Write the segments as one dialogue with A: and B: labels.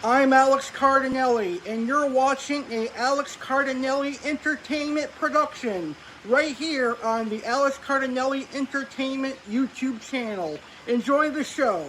A: I'm Alex Cardinale, and you're watching a Alex Cardinale Entertainment production right here on the Alex Cardinale Entertainment YouTube channel. Enjoy the show.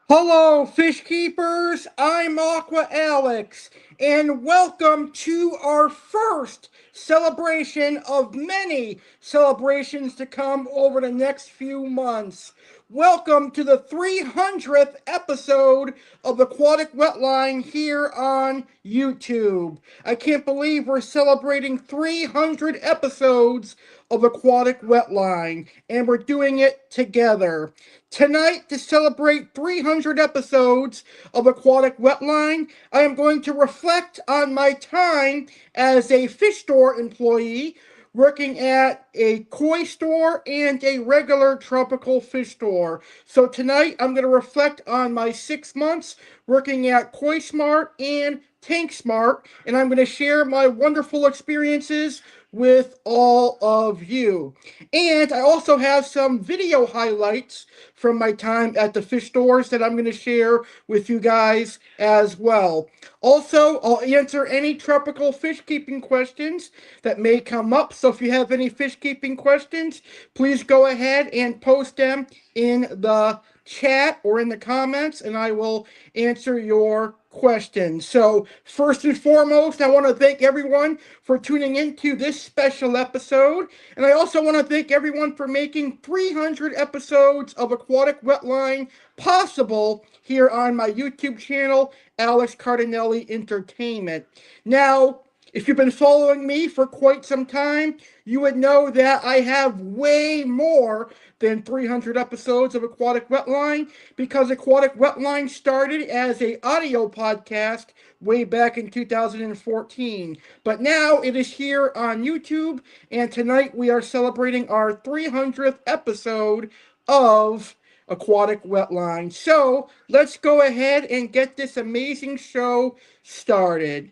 A: Hello, fish keepers. I'm Aqua Alex, and welcome to our first celebration of many celebrations to come over the next few months. Welcome to the 300th episode of Aquatic Wetline here on YouTube. I can't believe we're celebrating 300 episodes of Aquatic Wetline, and we're doing it together. Tonight, to celebrate 300 episodes of Aquatic Wetline, I am going to reflect on my time as a fish store employee, working at a koi store and a regular tropical fish store. So tonight, I'm going to reflect on my 6 months working at Koi Smart and Tank Smart, and I'm going to share my wonderful experiences with all of you. And I also have some video highlights from my time at the fish stores that I'm going to share with you guys as well. Also, I'll answer any tropical fish keeping questions that may come up. So if you have any fish keeping questions, please go ahead and post them in the chat or in the comments, and I will answer your questions. So first and foremost, I want to thank everyone for tuning into this special episode, and I also want to thank everyone for making 300 episodes of Aquatic Wetline possible here on my YouTube channel, Alex Cardinale Entertainment. Now, if you've been following me for quite some time, you would know that I have way more than 300 episodes of Aquatic Wetline, because Aquatic Wetline started as an audio podcast way back in 2014. But now it is here on YouTube, and tonight we are celebrating our 300th episode of Aquatic Wetline. So let's go ahead and get this amazing show started.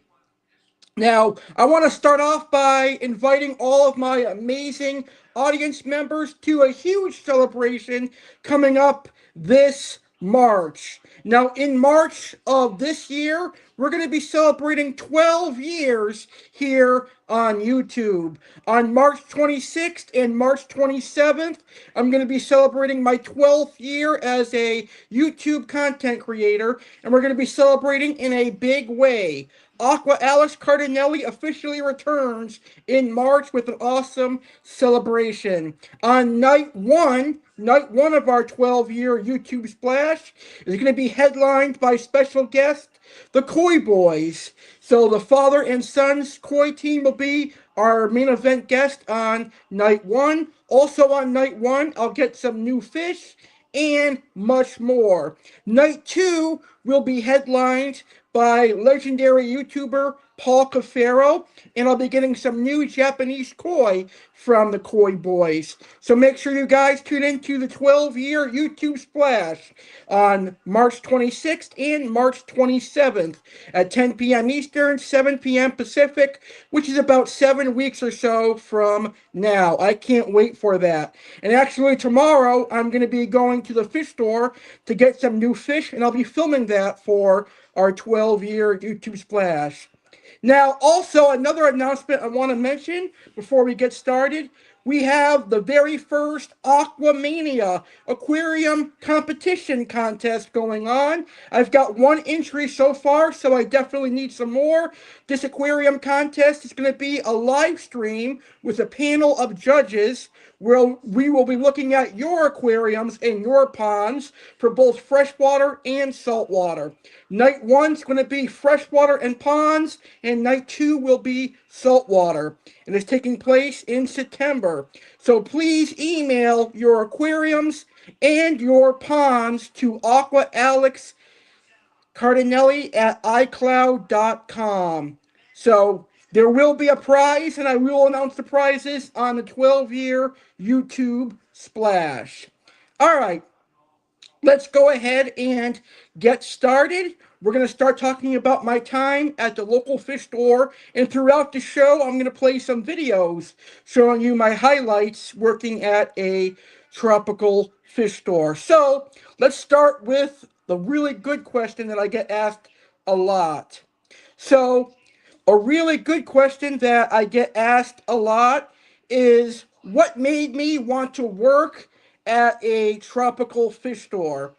A: Now, I want to start off by inviting all of my amazing audience members to a huge celebration coming up this March. Now, in March of this year, we're going to be celebrating 12 years here on YouTube. On March 26th and March 27th, I'm going to be celebrating my 12th year as a YouTube content creator, and we're going to be celebrating in a big way. Aqua Alex Cardinale officially returns in March with an awesome celebration. On night one of our 12-year YouTube splash is going to be headlined by special guest, the Koi Boys. So the father and son's koi team will be our main event guest on night one. Also on night one, I'll get some new fish and much more. Night two will be headlined by legendary YouTuber Paul Cafaro, and I'll be getting some new Japanese koi from the Koi Boys. So make sure you guys tune into the 12-year YouTube Splash on March 26th and March 27th at 10 p.m. Eastern, 7 p.m. Pacific, which is about 7 weeks or so from now. I can't wait for that. And actually, tomorrow I'm going to be going to the fish store to get some new fish, and I'll be filming that for our 12-year YouTube Splash. Now, also, another announcement I want to mention before we get started. We have the very first Aquamania Aquarium competition contest going on. I've got one entry so far, so I definitely need some more. This aquarium contest is going to be a live stream with a panel of judges where we will be looking at your aquariums and your ponds for both freshwater and saltwater. Night one's going to be freshwater and ponds, and night two will be saltwater. And it's taking place in September. So please email your aquariums and your ponds to Aqua Alex Cardinale at iCloud.com. So there will be a prize, and I will announce the prizes on the 12-year YouTube Splash. All right, let's go ahead and get started. We're going to start talking about my time at the local fish store, and throughout the show, I'm going to play some videos showing you my highlights working at a tropical fish store. So let's start with the really good question that I get asked a lot. So a really good question that I get asked a lot is, what made me want to work at a tropical fish store?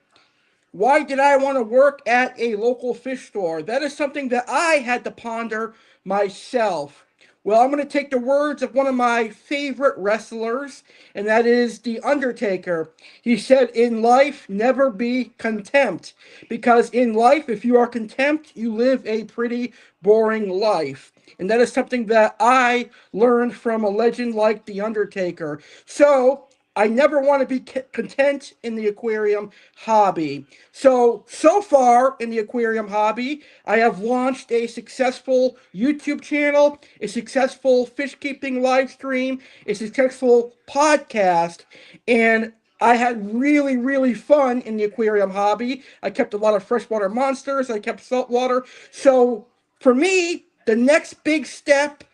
A: Why did I want to work at a local fish store? That is something that I had to ponder myself. Well, I'm going to take the words of one of my favorite wrestlers, and that is The Undertaker. He said, in life, never be content. Because in life, if you are content, you live a pretty boring life. And that is something that I learned from a legend like The Undertaker. So I never want to be content in the aquarium hobby. So far in the aquarium hobby, I have launched a successful YouTube channel, a successful fish keeping live stream, a successful podcast, and I had really, really fun in the aquarium hobby. I kept a lot of freshwater monsters. I kept saltwater. So for me, the next big step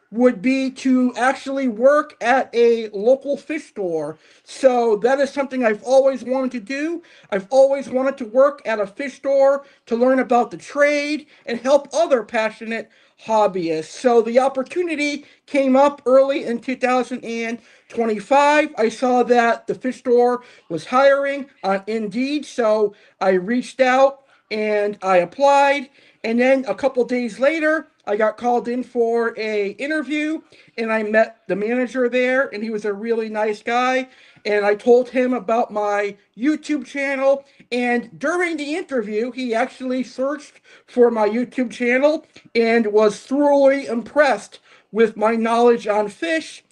A: would be to actually work at a local fish store. So that is something I've always wanted to do. I've always wanted to work at a fish store to learn about the trade and help other passionate hobbyists. So the opportunity came up early in 2025. I saw that the fish store was hiring on Indeed, so I reached out and I applied. And then a couple days later, I got called in for a interview, and I met the manager there, and he was a really nice guy. And I told him about my YouTube channel, and during the interview, he actually searched for my YouTube channel and was thoroughly impressed with my knowledge on fish.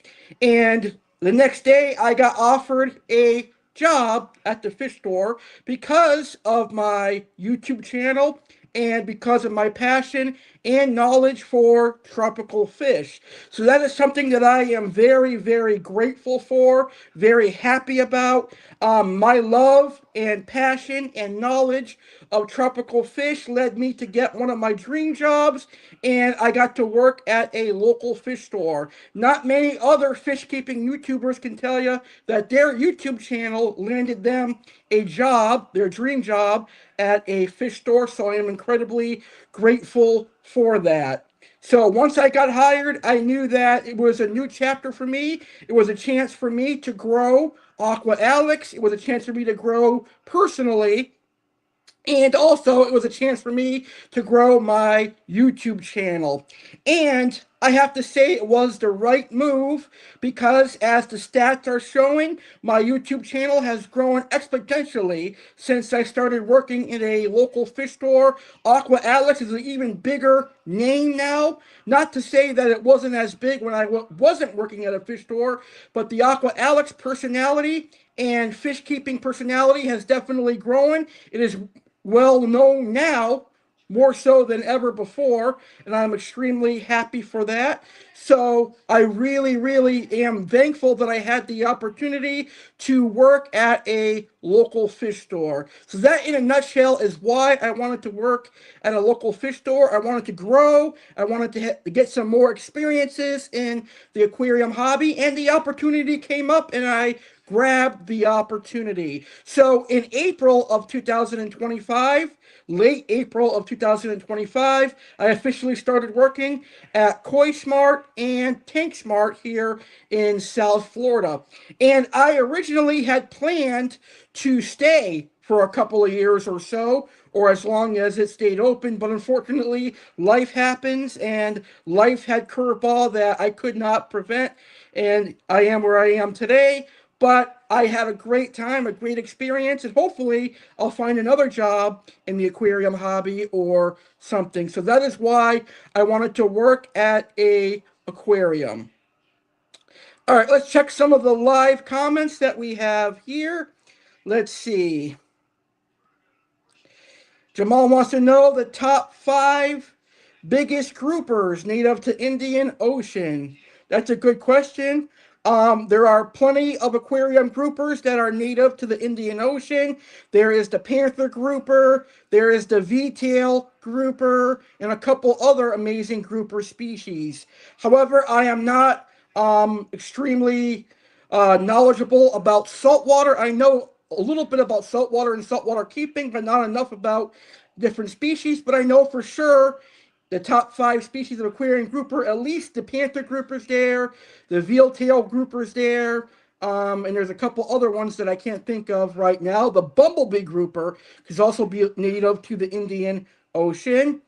A: And the next day, I got offered a job at the fish store because of my YouTube channel and because of my passion and knowledge for tropical fish. So that is something that I am very, very grateful for, very happy about. My love and passion and knowledge of tropical fish led me to get one of my dream jobs, and I got to work at a local fish store. Not many other fish keeping YouTubers can tell you that their YouTube channel landed them a job, their dream job, at a fish store, so I am incredibly grateful for that. So once I got hired, I knew that it was a new chapter for me. It was a chance for me to grow Aqua Alex. It was a chance for me to grow personally. And also, it was a chance for me to grow my YouTube channel. And I have to say it was the right move because, as the stats are showing, my YouTube channel has grown exponentially since I started working in a local fish store. Aqua Alex is an even bigger name now. Not to say that it wasn't as big when I wasn't working at a fish store, but the Aqua Alex personality and fish keeping personality has definitely grown. It is well known now more so than ever before, and I'm extremely happy for that. So I really, really am thankful that I had the opportunity to work at a local fish store. So that, in a nutshell, is why I wanted to work at a local fish store. I wanted to grow. I wanted to get some more experiences in the aquarium hobby, and the opportunity came up, and I grabbed the opportunity. So in April of 2025, late April of 2025, I officially started working at Koi Smart and Tank Smart here in South Florida. And I originally had planned to stay for a couple of years or so, or as long as it stayed open. But unfortunately, life happens, and life had curveball that I could not prevent. And I am where I am today. But I had a great time, a great experience, and hopefully I'll find another job in the aquarium hobby or something. So that is why I wanted to work at a aquarium. All right, let's check some of the live comments that we have here. Let's see. Jamal wants to know the top 5 biggest groupers native to Indian Ocean. That's a good question. There are plenty of aquarium groupers that are native to the Indian Ocean. There is the panther grouper, there is the V-tail grouper, and a couple other amazing grouper species. However, I am not extremely knowledgeable about saltwater. I know a little bit about saltwater and saltwater keeping, but not enough about different species. But I know for sure the top 5 species of aquarium grouper, at least the panther grouper's there, the veal tail grouper's there, and there's a couple other ones that I can't think of right now. The bumblebee grouper is also be native to the Indian Ocean.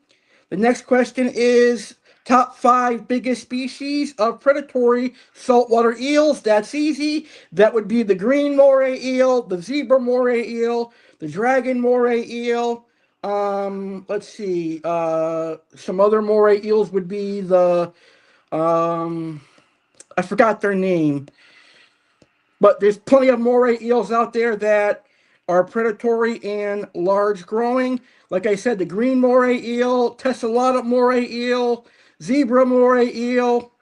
A: The next question is top 5 biggest species of predatory saltwater eels. That's easy. That would be the green moray eel, the zebra moray eel, the dragon moray eel. Let's see. Some other moray eels would be the I forgot their name. But there's plenty of moray eels out there that are predatory and large growing. Like I said, the green moray eel, tessellata moray eel, zebra moray eel,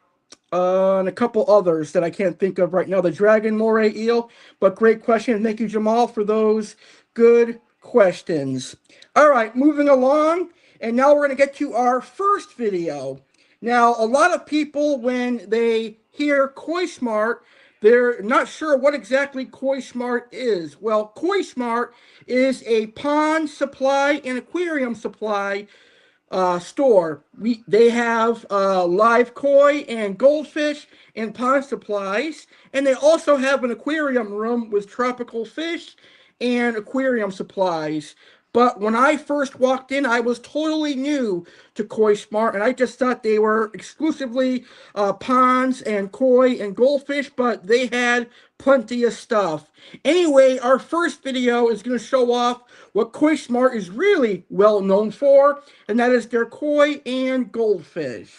A: and a couple others that I can't think of right now. The dragon moray eel. But great question. Thank you, Jamal, for those good questions. All right, moving along. And now we're going to get to our first video. Now, a lot of people, when they hear Koi Smart, they're not sure what exactly Koi Smart is. Well, Koi Smart is a pond supply and aquarium supply store. They have live koi and goldfish and pond supplies, and they also have an aquarium room with tropical fish and aquarium supplies. But when I first walked in, I was totally new to Koi Smart, and I just thought they were exclusively ponds and koi and goldfish, but they had plenty of stuff. Anyway, our first video is going to show off what Koi Smart is really well known for, and that is their koi and goldfish.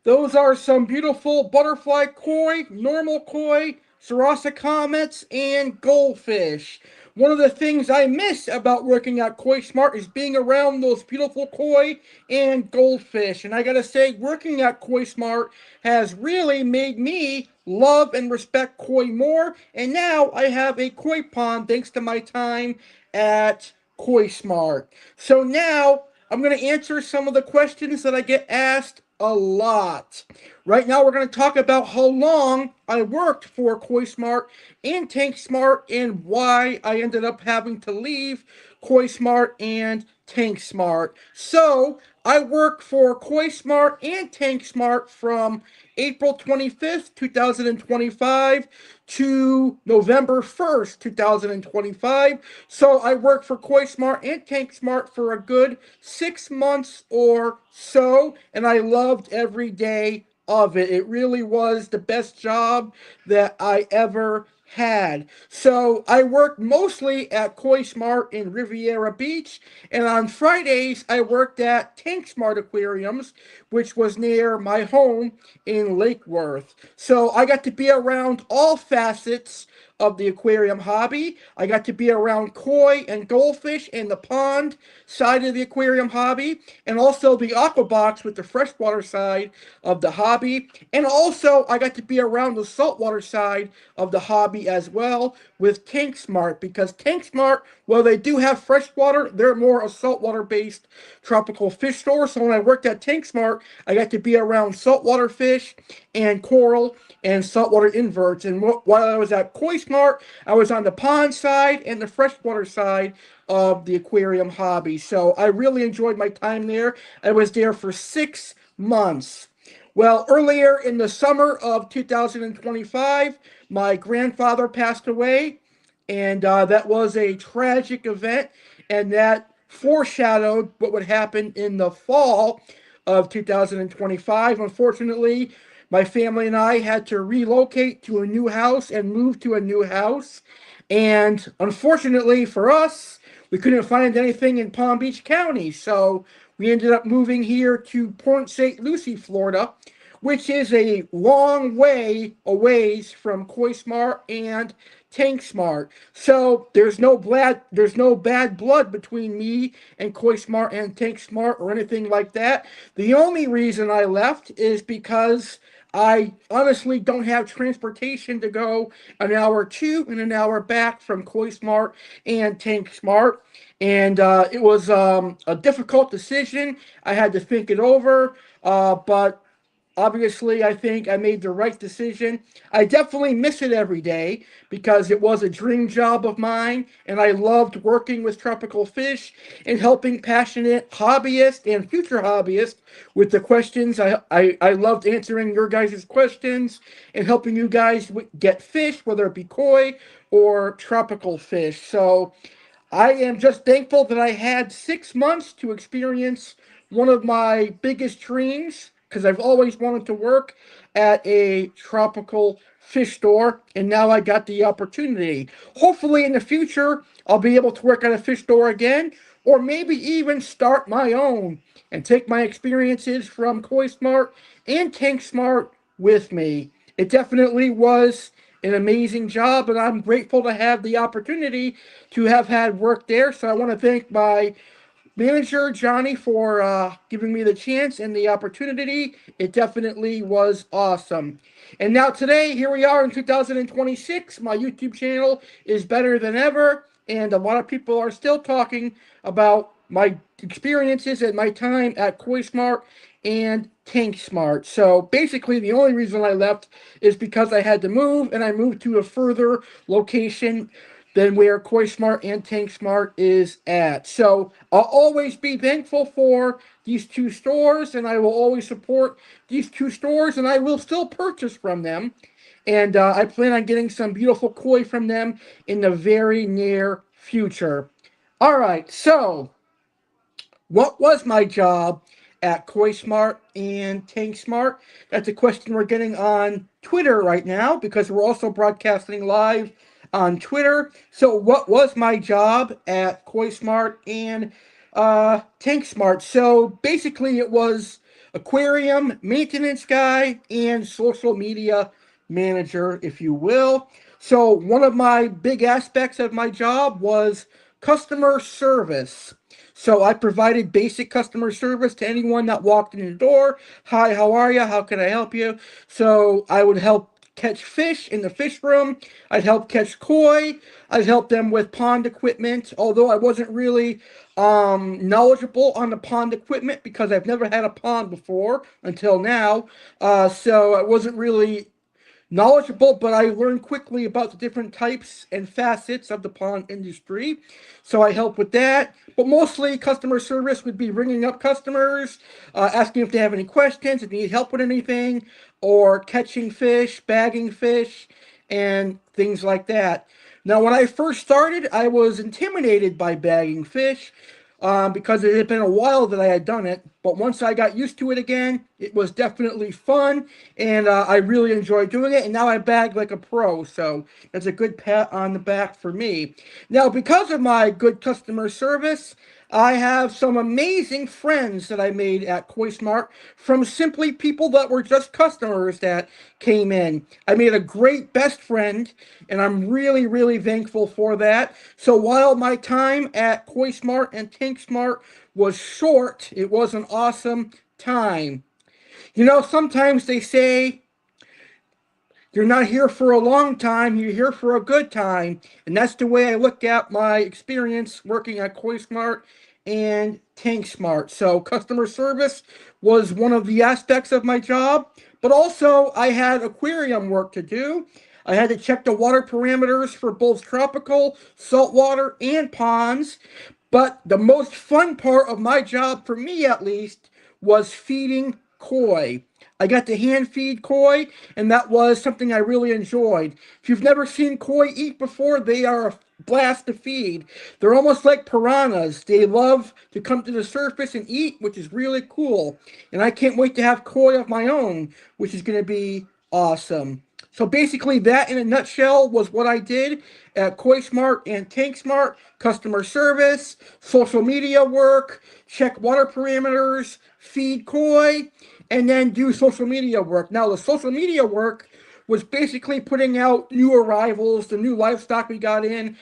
A: Those are some beautiful butterfly koi, normal koi, Sarasa comets, and goldfish. One of the things I miss about working at Koi Smart is being around those beautiful koi and goldfish. And I gotta say, working at Koi Smart has really made me love and respect koi more. And now I have a koi pond thanks to my time at Koi Smart. So now I'm going to answer some of the questions that I get asked a lot. Right now, we're going to talk about how long I worked for Koi Smart and Tank Smart and why I ended up having to leave Koi Smart and Tank Smart. So, I worked for Koi Smart and Tank Smart from April 25th, 2025 to November 1st, 2025. So I worked for Koi Smart and Tank Smart for a good 6 months or so, and I loved every day of it. It really was the best job that I ever had. So I worked mostly at Koi Smart in Riviera Beach, and on Fridays I worked at Tank Smart Aquariums, which was near my home in Lake Worth. So I got to be around all facets of the aquarium hobby. I got to be around koi and goldfish in the pond side of the aquarium hobby, and also the aqua box with the freshwater side of the hobby. And also, I got to be around the saltwater side of the hobby as well with Tank Smart, because Tank Smart, well, they do have freshwater, they're more a saltwater based tropical fish store. So when I worked at Tank Smart, I got to be around saltwater fish and coral and saltwater inverts. And while I was at Koi Smart, I was on the pond side and the freshwater side of the aquarium hobby. So I really enjoyed my time there. I was there for 6 months. Well, earlier in the summer of 2025, my grandfather passed away, and that was a tragic event, and that foreshadowed what would happen in the fall of 2025. Unfortunately, my family and I had to relocate to a new house and move to a new house. And unfortunately for us, we couldn't find anything in Palm Beach County. So we ended up moving here to Port St. Lucie, Florida, which is a long way away from Koi Smart and Tank Smart. So there's no bad blood between me and Koi Smart and Tank Smart or anything like that. The only reason I left is because I honestly don't have transportation to go an hour to and an hour back from Koi Smart and Tank Smart. And it was a difficult decision. I had to think it over, but obviously, I think I made the right decision. I definitely miss it every day because it was a dream job of mine, and I loved working with tropical fish and helping passionate hobbyists and future hobbyists with the questions. I loved answering your guys' questions and helping you guys get fish, whether it be koi or tropical fish. So I am just thankful that I had 6 months to experience one of my biggest dreams because I've always wanted to work at a tropical fish store, and now I got the opportunity. Hopefully, in the future, I'll be able to work at a fish store again, or maybe even start my own and take my experiences from Koi Smart and Tank Smart with me. It definitely was an amazing job, and I'm grateful to have the opportunity to have had work there. So I want to thank my manager, Johnny, for giving me the chance and the opportunity. It definitely was awesome. And now today, here we are in 2026. My YouTube channel is better than ever, and a lot of people are still talking about my experiences and my time at Koi Smart and Tank Smart. So basically, the only reason I left is because I had to move, and I moved to a further location than where Koi Smart and Tank Smart is at. So I'll always be thankful for these two stores, and I will always support these two stores, and I will still purchase from them. And I plan on getting some beautiful koi from them in the very near future. All right, so what was my job at Koi Smart and Tank Smart? That's a question we're getting on Twitter right now because we're also broadcasting live on Twitter. So, what was my job at Koi Smart and Tank Smart? So, basically, it was aquarium maintenance guy, and social media manager, if you will. So one of my big aspects of my job was customer service. So I provided basic customer service to anyone that walked in the door. Hi, how are you? How can I help you? So I would help catch fish in the fish room. I'd help catch koi. I'd help them with pond equipment, although I wasn't really knowledgeable on the pond equipment because I've never had a pond before until now. So I wasn't really knowledgeable, but I learned quickly about the different types and facets of the pond industry. So I help with that. But mostly customer service would be ringing up customers, asking if they have any questions, if they need help with anything, or catching fish, bagging fish, and things like that. Now, when I first started, I was intimidated by bagging fish because it had been a while that I had done it. But once I got used to it again, it was definitely fun, and I really enjoyed doing it. And now I bag like a pro, so that's a good pat on the back for me. Now, because of my good customer service, I have some amazing friends that I made at Koi Smart from simply people that were just customers that came in. I made a great best friend, and I'm really, really thankful for that. So while my time at Koi Smart and Tank Smart was short, it was an awesome time. You know, sometimes they say you're not here for a long time, you're here for a good time. And that's the way I look at my experience working at Koi Smart and Tank Smart. So customer service was one of the aspects of my job, but also I had aquarium work to do. I had to check the water parameters for both tropical, saltwater, and ponds. But the most fun part of my job, for me at least, was feeding koi. I got to hand feed koi, and that was something I really enjoyed. If you've never seen koi eat before, they are a blast to feed. They're almost like piranhas. They love to come to the surface and eat, which is really cool. And I can't wait to have koi of my own, which is going to be awesome. So basically, that in a nutshell was what I did at Koi Smart and Tank Smart: customer service, social media work, check water parameters, feed koi, and then do social media work. Now, the social media work was basically putting out new arrivals, the new livestock we got in,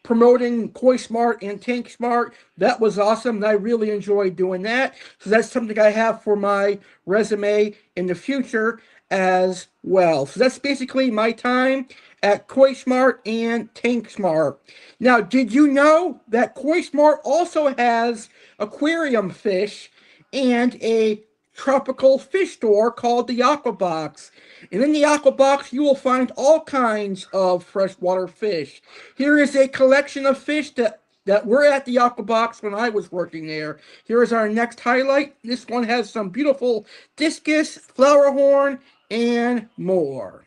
A: promoting Koi Smart and Tank Smart. That was awesome, and I really enjoyed doing that. So that's something I have for my resume in the future as well. So that's basically my time at Koi Smart and Tank Smart. Now, did you know that Koi Smart also has aquarium fish and a tropical fish store called the Aqua Box? And in the Aqua Box, you will find all kinds of freshwater fish. Here is a collection of fish that were at the Aqua Box when I was working there. Here is our next highlight. This one has some beautiful discus, flower horn, and more.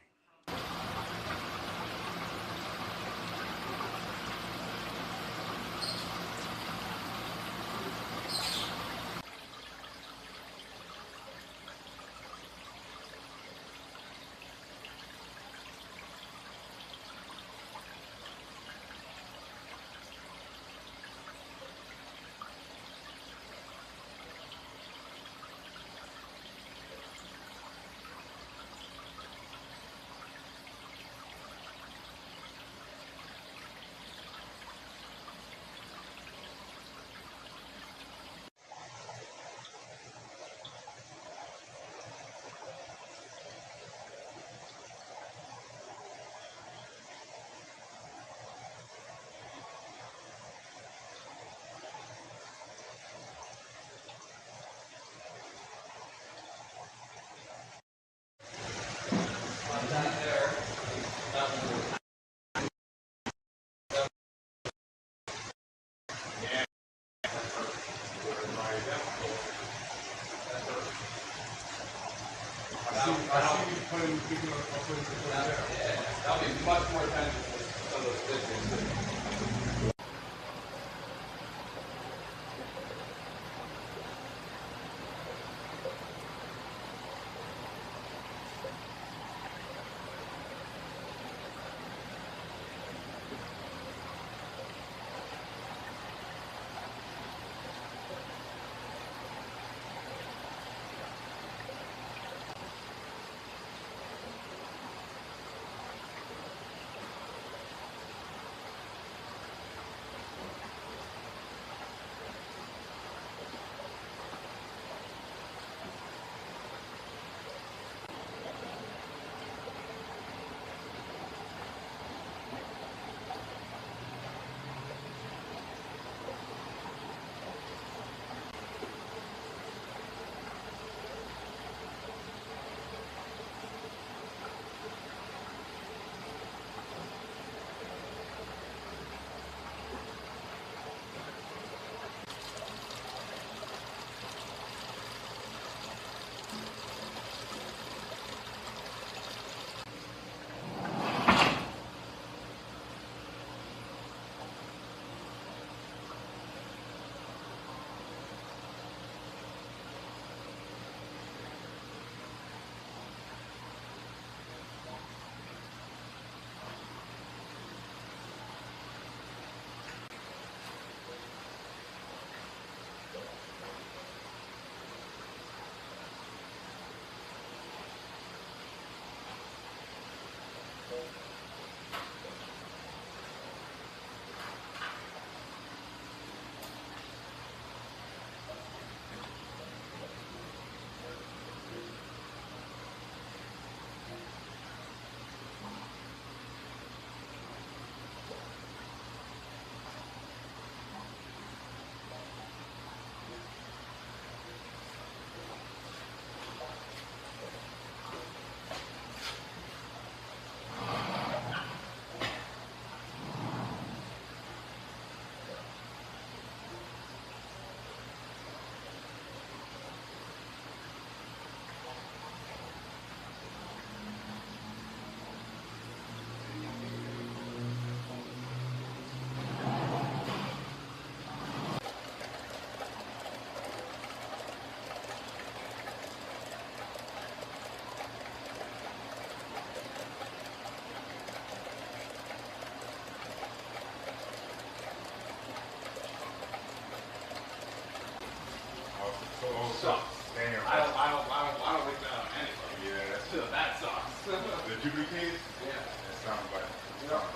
B: sucks.
C: Damn.
B: I don't think that on anybody.
C: Yeah,
B: That sucks.
C: the Jubilee kids?
B: Yeah.
C: That sounds like right.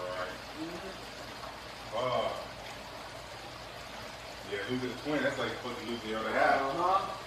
C: Yeah, losing a twin, that's like supposed to lose the other half.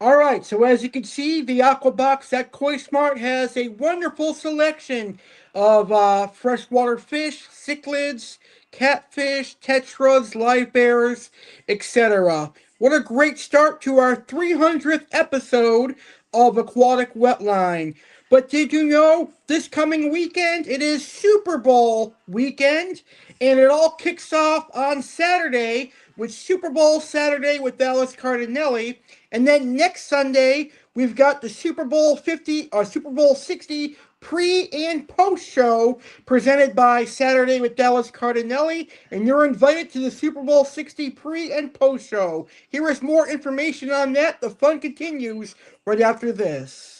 A: All right, so as you can see, the Aquabox at Koi Smart has a wonderful selection of freshwater fish, cichlids, catfish, tetras, live bears, etc. What a great start to our 300th episode of Aquatic Wetline. But did you know this coming weekend it is Super Bowl weekend, and it all kicks off on Saturday with Super Bowl Saturday with Alex Cardinale, and then next Sunday we've got the Super Bowl 50 or Super Bowl 60 pre and post show presented by Saturday with Dallas Cardinale, and you're invited to the Super Bowl 60 pre and post show. Here is more information on that. The fun continues right after this.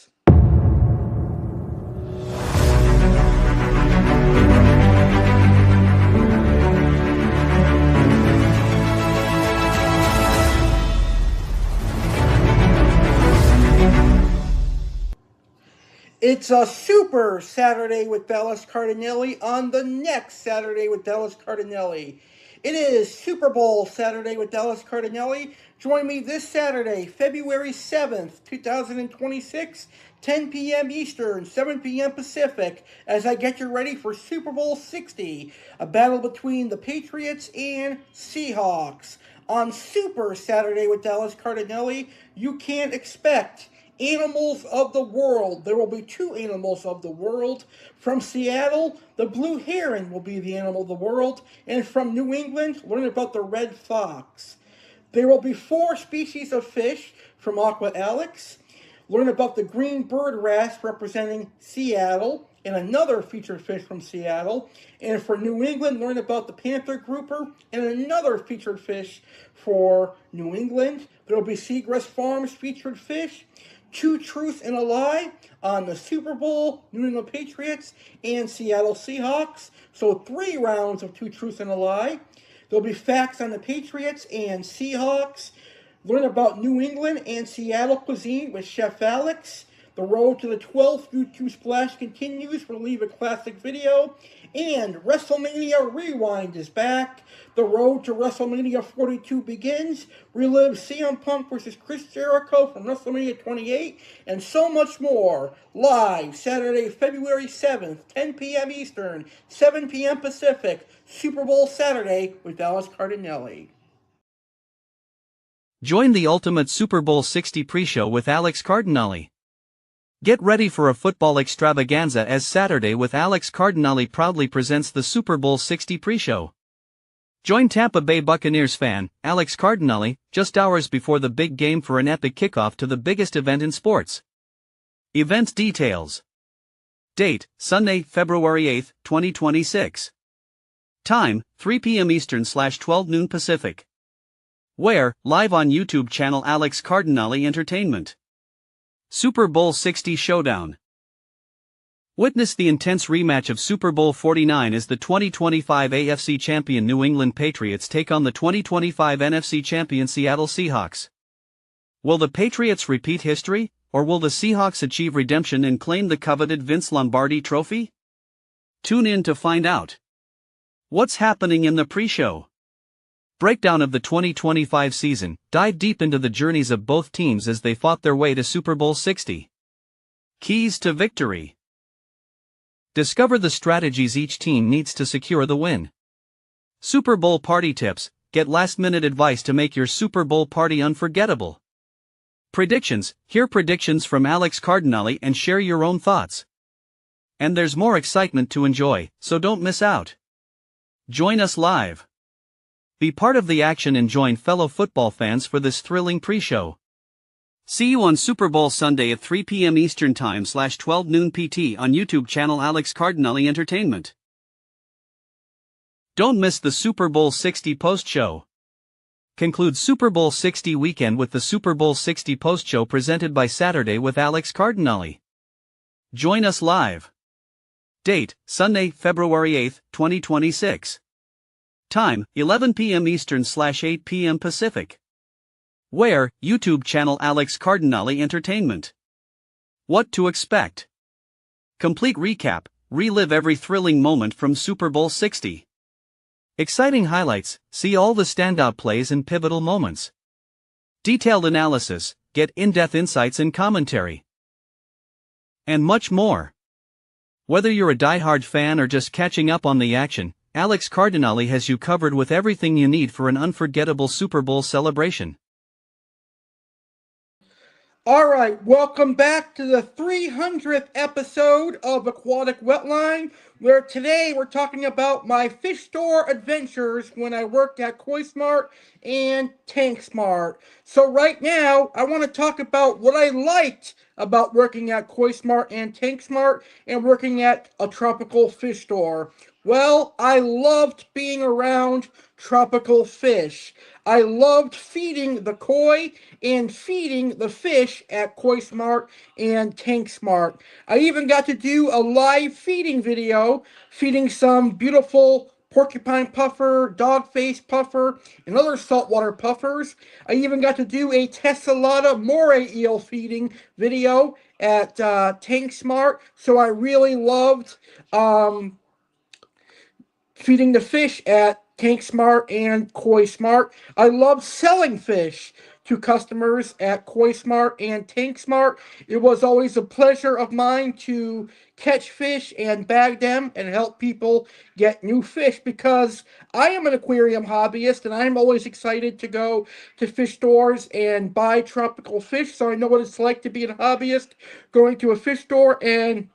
A: It's a super Saturday with Dallas Cardinale on the next Saturday with Dallas Cardinale. It is Super Bowl Saturday with Dallas Cardinale. Join me this Saturday, February 7th, 2026, 10 p.m. Eastern, 7 p.m. Pacific, as I get you ready for Super Bowl 60, a battle between the Patriots and Seahawks. On Super Saturday with Dallas Cardinale, you can expect animals of the world. There will be 2 animals of the world. From Seattle, the blue heron will be the animal of the world. And from New England, learn about the red fox. There will be 4 species of fish from Aqua Alex. Learn about the green bird wrasse representing Seattle, and another featured fish from Seattle. And for New England, learn about the panther grouper and another featured fish for New England. There will be Seagrass Farms featured fish. 2 Truths and a Lie on the Super Bowl, New England Patriots, and Seattle Seahawks. So 3 rounds of 2 Truths and a Lie. There'll be facts on the Patriots and Seahawks. Learn about New England and Seattle cuisine with Chef Alex. The road to the 12th YouTube Splash continues. We'll leave a classic video. And WrestleMania Rewind is back. The road to WrestleMania 42 begins. Relive CM Punk versus Chris Jericho from WrestleMania 28. And so much more. Live Saturday, February 7th, 10 p.m. Eastern, 7 p.m. Pacific. Super Bowl Saturday with Dallas Cardinale.
D: Join the ultimate Super Bowl 60 pre-show with Alex Cardinale. Get ready for a football extravaganza as Saturday with Alex Cardinale proudly presents the Super Bowl 60 pre-show. Join Tampa Bay Buccaneers fan, Alex Cardinale, just hours before the big game for an epic kickoff to the biggest event in sports. Event details. Date, Sunday, February 8, 2026. Time, 3 p.m. Eastern/12 noon Pacific. Where, live on YouTube channel Alex Cardinale Entertainment. Super Bowl 60 Showdown. Witness the intense rematch of Super Bowl 49 as the 2025 AFC champion New England Patriots take on the 2025 NFC champion Seattle Seahawks. Will the Patriots repeat history, or will the Seahawks achieve redemption and claim the coveted Vince Lombardi trophy? Tune in to find out. What's happening in the pre-show? Breakdown of the 2025 season. Dive deep into the journeys of both teams as they fought their way to Super Bowl 60. Keys to victory. Discover the strategies each team needs to secure the win. Super Bowl party tips. Get last-minute advice to make your Super Bowl party unforgettable. Predictions. Hear predictions from Alex Cardinale and share your own thoughts. And there's more excitement to enjoy, so don't miss out. Join us live. Be part of the action and join fellow football fans for this thrilling pre-show. See you on Super Bowl Sunday at 3 p.m. Eastern Time /12 noon PT on YouTube channel Alex Cardinale Entertainment. Don't miss the Super Bowl 60 post-show. Conclude Super Bowl 60 weekend with the Super Bowl 60 post-show presented by Saturday with Alex Cardinale. Join us live. Date, Sunday, February 8, 2026. Time, 11 p.m. Eastern /8 p.m. Pacific. Where, YouTube channel Alex Cardinale Entertainment. What to expect. Complete recap, relive every thrilling moment from Super Bowl 60. Exciting highlights, see all the standout plays and pivotal moments. Detailed analysis, get in-depth insights and commentary. And much more. Whether you're a diehard fan or just catching up on the action, Alex Cardinale has you covered with everything you need for an unforgettable Super Bowl celebration.
A: All right, welcome back to the 300th episode of Aquatic Wetline, where today we're talking about my fish store adventures when I worked at Koi Smart and Tank Smart. So right now, I want to talk about what I liked about working at Koi Smart and Tank Smart and working at a tropical fish store. Well, I loved being around tropical fish. I loved feeding the koi and feeding the fish at Koi Smart and Tank Smart. I even got to do a live feeding video, feeding some beautiful porcupine puffer, dogface puffer, and other saltwater puffers. I even got to do a tessellata moray eel feeding video at Tank Smart, so I really loved feeding the fish at Tank Smart and Koi Smart. I love selling fish to customers at Koi Smart and Tank Smart. It was always a pleasure of mine to catch fish and bag them and help people get new fish because I am an aquarium hobbyist and I'm always excited to go to fish stores and buy tropical fish. So I know what it's like to be a hobbyist, going to a fish store and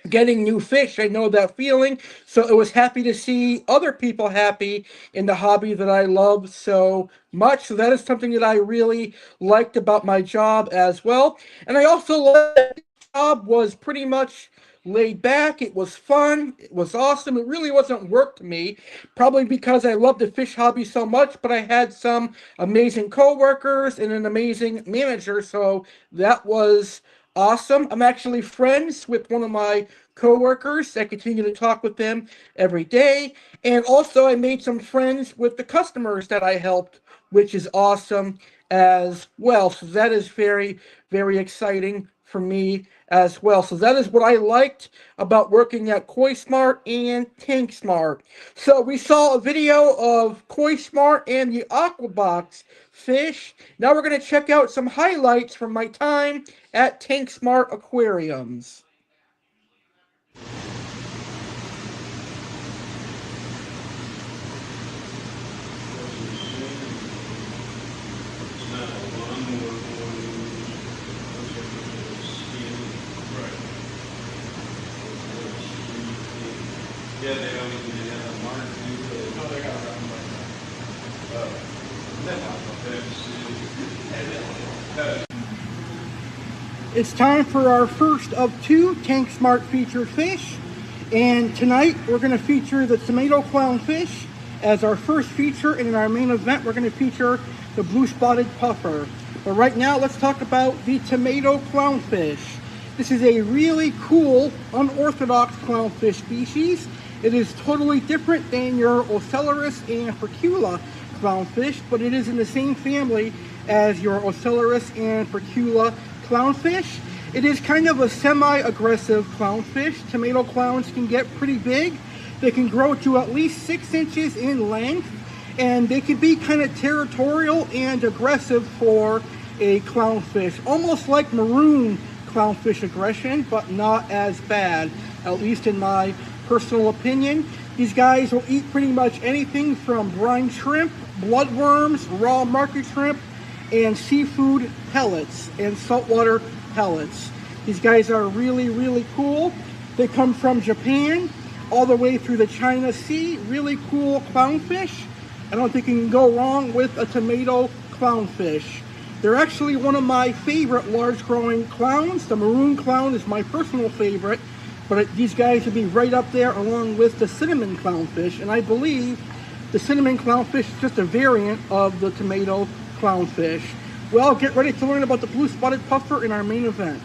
A: getting new fish. I know that feeling. So it was happy to see other people happy in the hobby that I love so much. So that is something that I really liked about my job as well. And I also liked that the job was pretty much laid back. It was fun. It was awesome. It really wasn't work to me, probably because I love the fish hobby so much, but I had some amazing coworkers and an amazing manager. So that was awesome. I'm actually friends with one of my coworkers. I continue to talk with them every day. And also I made some friends with the customers that I helped, which is awesome as well. So that is very, very exciting for me as well. So that is what I liked about working at Koi Smart and Tank Smart. So we saw a video of Koi Smart and the Aquabox fish. Now we're going to check out some highlights from my time at Tank Smart Aquariums.
B: Yeah, they don't even have a mark. No, they got a round
A: It's time for our first of two Tank Smart featured fish. And tonight we're going to feature the tomato clownfish as our first feature. And in our main event, we're going to feature the blue spotted puffer. But right now, let's talk about the tomato clownfish. This is a really cool, unorthodox clownfish species. It is totally different than your Ocellaris and Percula clownfish, but it is in the same family as your Ocellaris and Percula clownfish. It is kind of a semi-aggressive clownfish. Tomato clowns can get pretty big. They can grow to at least 6 inches in length, and they can be kind of territorial and aggressive for a clownfish. Almost like maroon clownfish aggression, but not as bad, at least in my personal opinion. These guys will eat pretty much anything from brine shrimp, bloodworms, raw market shrimp, and seafood pellets and saltwater pellets. These guys are really, really cool. They come from Japan all the way through the China Sea. Really cool clownfish. I don't think you can go wrong with a tomato clownfish. They're actually one of my favorite large growing clowns. The maroon clown is my personal favorite, but these guys would be right up there along with the cinnamon clownfish, and I believe the cinnamon clownfish is just a variant of the tomato clownfish. Well, get ready to learn about the blue spotted puffer in our main event.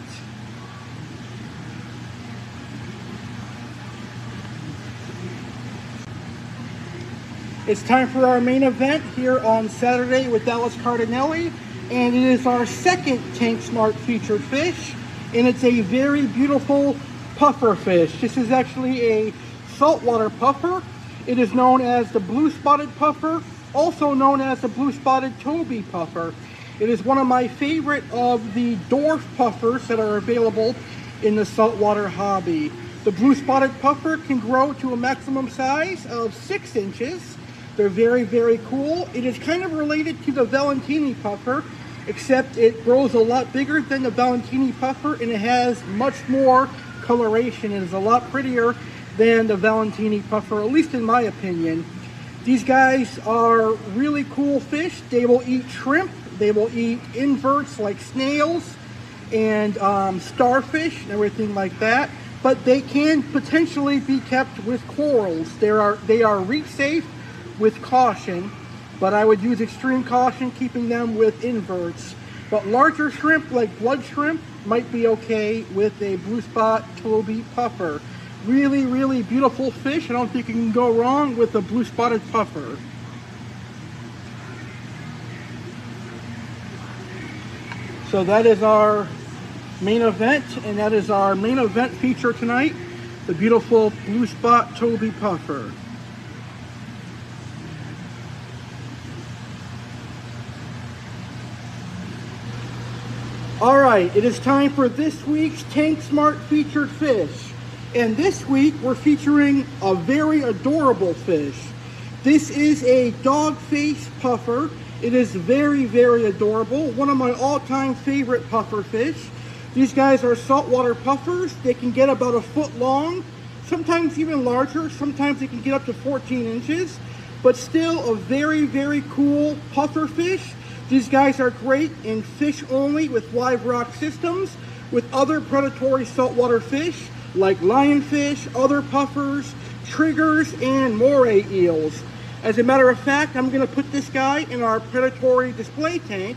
A: It's time for our main event here on Saturday with Alex Cardinale, and it is our second Tank Smart featured fish, and it's a very beautiful puffer fish. This is actually a saltwater puffer. It is known as the blue spotted puffer, also known as the blue spotted Toby puffer. It is one of my favorite of the dwarf puffers that are available in the saltwater hobby. The blue spotted puffer can grow to a maximum size of 6 inches. They're very, very cool. It is kind of related to the Valentini puffer, except it grows a lot bigger than the Valentini puffer, and it has much more coloration. It is a lot prettier than the Valentini puffer, at least in my opinion. These guys are really cool fish. They will eat shrimp. They will eat inverts like snails and starfish and everything like that. But they can potentially be kept with corals. They are reef safe with caution, but I would use extreme caution keeping them with inverts. But larger shrimp like blood shrimp might be okay with a blue spot Toby puffer. Really, really beautiful fish. I don't think you can go wrong with a blue spotted puffer. So that is our main event, and that is our main event feature tonight, the beautiful blue spot Toby puffer. All right, it is time for this week's Tank Smart featured fish. And this week we're featuring a very adorable fish. This is a dog face puffer. It is very, very adorable. One of my all-time favorite puffer fish. These guys are saltwater puffers. They can get about a foot long, sometimes even larger. Sometimes they can get up to 14 inches, but still a very, very cool puffer fish. These guys are great in fish only with live rock systems, with other predatory saltwater fish like lionfish, other puffers, triggers, and moray eels. As a matter of fact, I'm going to put this guy in our predatory display tank,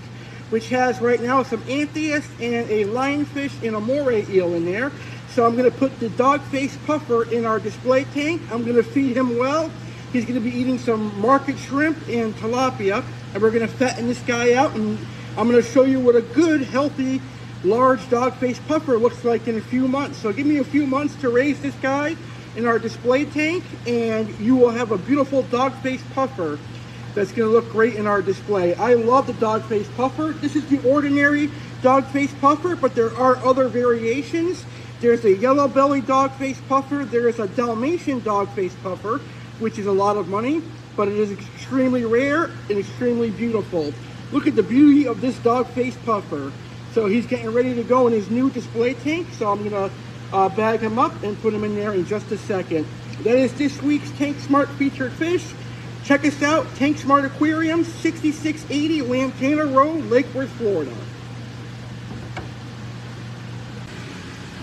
A: which has right now some anthias and a lionfish and a moray eel in there. So I'm going to put the dog face puffer in our display tank. I'm going to feed him well. He's going to be eating some market shrimp and tilapia, and we're going to fatten this guy out, and I'm going to show you what a good, healthy, large dog face puffer looks like in a few months. So give me a few months to raise this guy in our display tank, and you will have a beautiful dog face puffer that's going to look great in our display. I love the dog face puffer. This is the ordinary dog face puffer, but there are other variations. There's a yellow belly dog face puffer. There is a Dalmatian dog face puffer, which is a lot of money, but it is extremely rare and extremely beautiful. Look at the beauty of this dog face puffer. So he's getting ready to go in his new display tank, so I'm going to bag him up and put him in there in just a second. That is this week's Tank Smart featured fish. Check us out, Tank Smart Aquariums, 6680 Lantana Road, Lake Worth, Florida.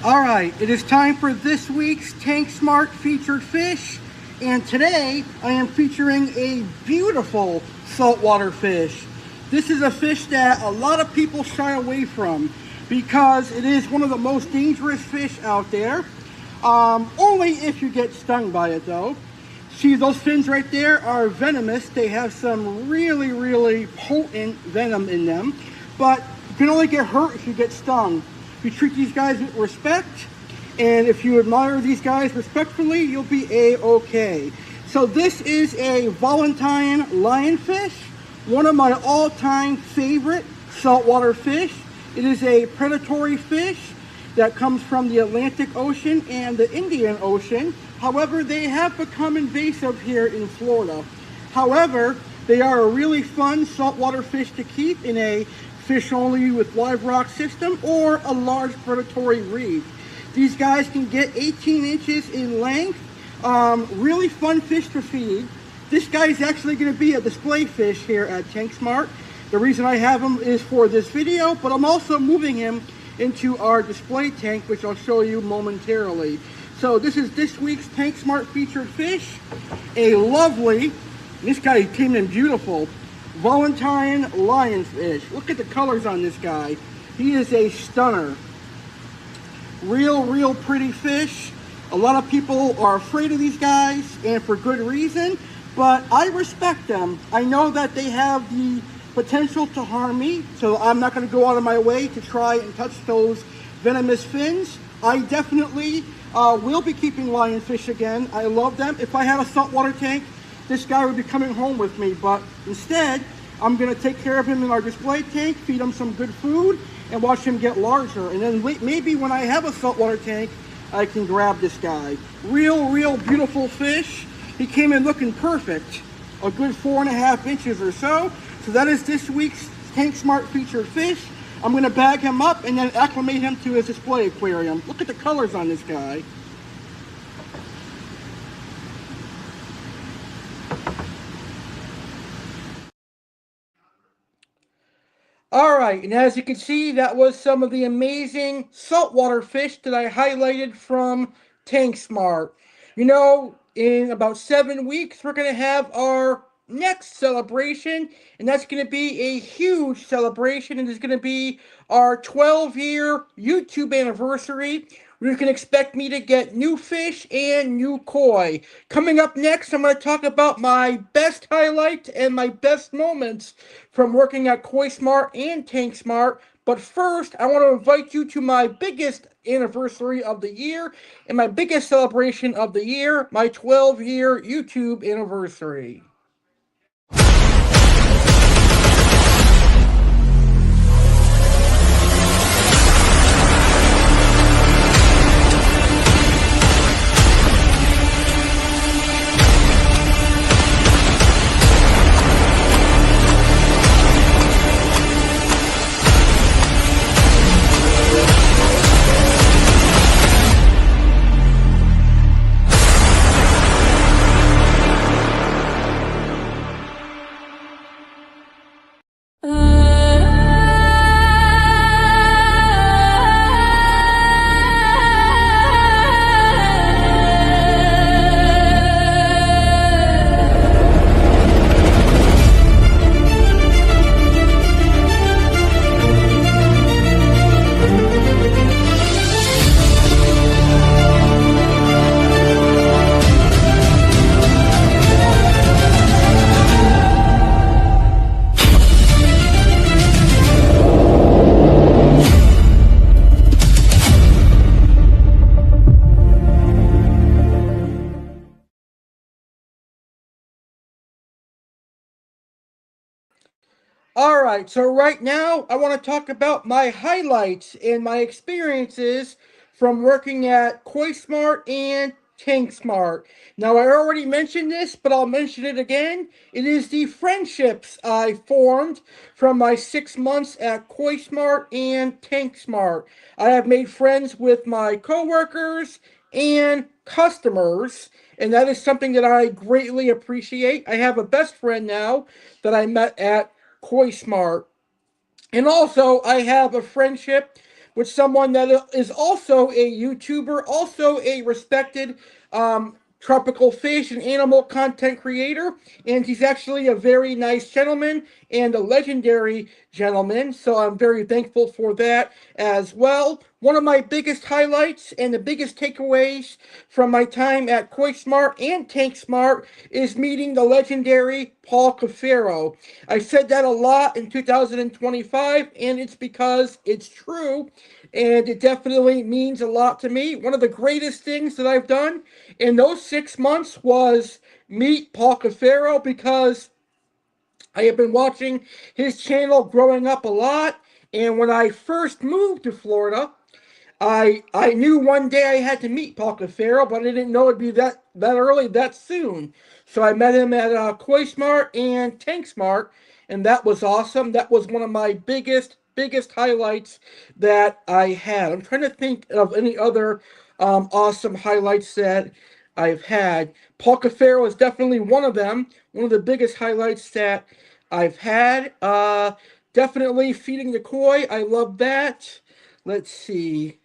A: All right, it is time for this week's Tank Smart featured fish. And today I am featuring a beautiful saltwater fish. This is a fish that a lot of people shy away from because it is one of the most dangerous fish out there. Only if you get stung by it though. See, those fins right there are venomous. They have some really, really potent venom in them, but you can only get hurt if you get stung. If you treat these guys with respect, and if you admire these guys respectfully, you'll be A-okay. So this is a Valentine lionfish, one of my all-time favorite saltwater fish. It is a predatory fish that comes from the Atlantic Ocean and the Indian Ocean. However, they have become invasive here in Florida. However, they are a really fun saltwater fish to keep in a fish only with live rock system or a large predatory reef. These guys can get 18 inches in length. Really fun fish to feed. This guy is actually going to be a display fish here at Tank Smart. The reason I have him is for this video, but I'm also moving him into our display tank, which I'll show you momentarily. So this is this week's Tank Smart featured fish. A lovely, this guy came in beautiful, Valentine lionfish. Look at the colors on this guy. He is a stunner. Real pretty fish. A lot of people are afraid of these guys, and for good reason, but I respect them. I know that they have the potential to harm me, so I'm not going to go out of my way to try and touch those venomous fins. I definitely will be keeping lionfish again. I love them. If I had a saltwater tank, this guy would be coming home with me, but instead, I'm going to take care of him in our display tank, feed him some good food, and watch him get larger. And then maybe when I have a saltwater tank, I can grab this guy. Real beautiful fish. He came in looking perfect. A good 4.5 inches or so. So that is this week's Tank Smart featured fish. I'm going to bag him up and then acclimate him to his display aquarium. Look at the colors on this guy. All right, and as you can see, that was some of the amazing saltwater fish that I highlighted from Tank Smart. You know, in about 7 weeks, we're going to have our next celebration, and that's going to be a huge celebration, and it's going to be our 12-year YouTube anniversary. You can expect me to get new fish and new koi. Coming up next, I'm going to talk about my best highlights and my best moments from working at Koi Smart and Tank Smart. But first, I want to invite you to my biggest anniversary of the year and my biggest celebration of the year, my 12-year YouTube anniversary. Alright, so right now I want to talk about my highlights and my experiences from working at Koi Smart and Tank Smart. Now I already mentioned this, but I'll mention it again. It is the friendships I formed from my 6 months at Koi Smart and Tank Smart. I have made friends with my coworkers and customers, and that is something that I greatly appreciate. I have a best friend now that I met at Koi Smart. And also, I have a friendship with someone that is also a YouTuber, also a respected tropical fish and animal content creator. And he's actually a very nice gentleman and a legendary gentleman. So I'm very thankful for that as well. One of my biggest highlights and the biggest takeaways from my time at Koi Smart and Tank Smart is meeting the legendary Paul Cafaro. I said that a lot in 2025, and it's because it's true, and it definitely means a lot to me. One of the greatest things that I've done in those 6 months was meet Paul Cafaro, because I have been watching his channel growing up a lot, and when I first moved to Florida, I knew one day I had to meet Paul Cafaro, but I didn't know it'd be that early, that soon. So I met him at Koi Smart and Tank Smart, and that was awesome. That was one of my biggest biggest highlights that I had. I'm trying to think of any other awesome highlights that I've had. Paul Cafaro is definitely one of them. One of the biggest highlights that I've had. Definitely feeding the koi. I love that. Let's see.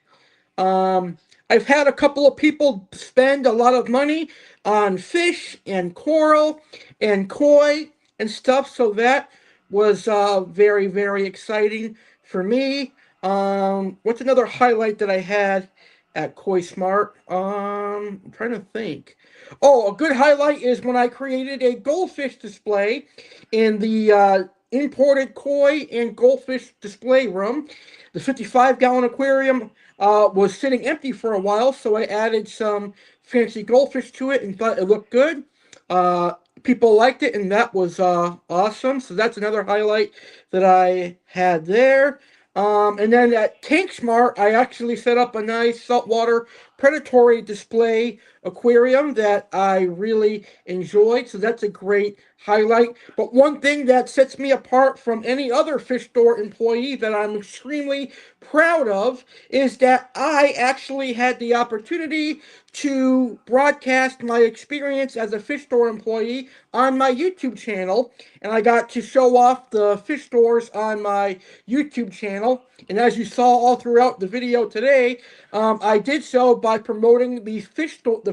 A: Um, I've had a couple of people spend a lot of money on fish and coral and koi and stuff, so that was very, very exciting for me. What's another highlight that I had at Koi Smart? I'm trying to think. Oh, a good highlight is when I created a goldfish display in the imported koi and goldfish display room. The 55-gallon aquarium was sitting empty for a while, so I added some fancy goldfish to it and thought it looked good. Uh, People liked it, and that was awesome. So that's another highlight that I had there. And then at Tank Smart, I actually set up a nice saltwater predatory display aquarium that I really enjoyed. So that's a great highlight. But one thing that sets me apart from any other fish store employee that I'm extremely proud of is that I actually had the opportunity to broadcast my experience as a fish store employee on my YouTube channel, and I got to show off the fish stores on my YouTube channel. And as you saw all throughout the video today, I did so by promoting the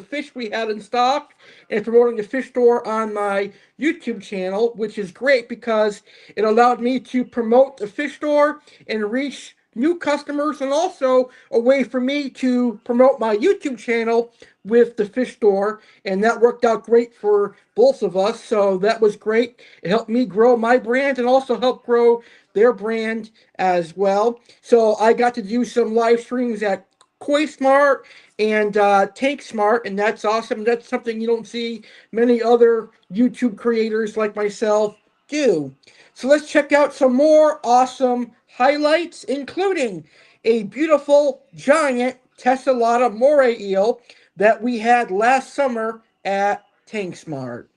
A: fish we had in stock, and promoting the fish store on my YouTube channel, which is great because it allowed me to promote the fish store and reach new customers, and also a way for me to promote my YouTube channel with the fish store, and that worked out great for both of us. So that was great. It helped me grow my brand and also helped grow their brand as well. So I got to do some live streams at Koi Smart and Tank Smart, and that's awesome. That's something you don't see many other YouTube creators like myself do. So let's check out some more awesome highlights, including a beautiful giant tessellata moray eel that we had last summer at Tank Smart.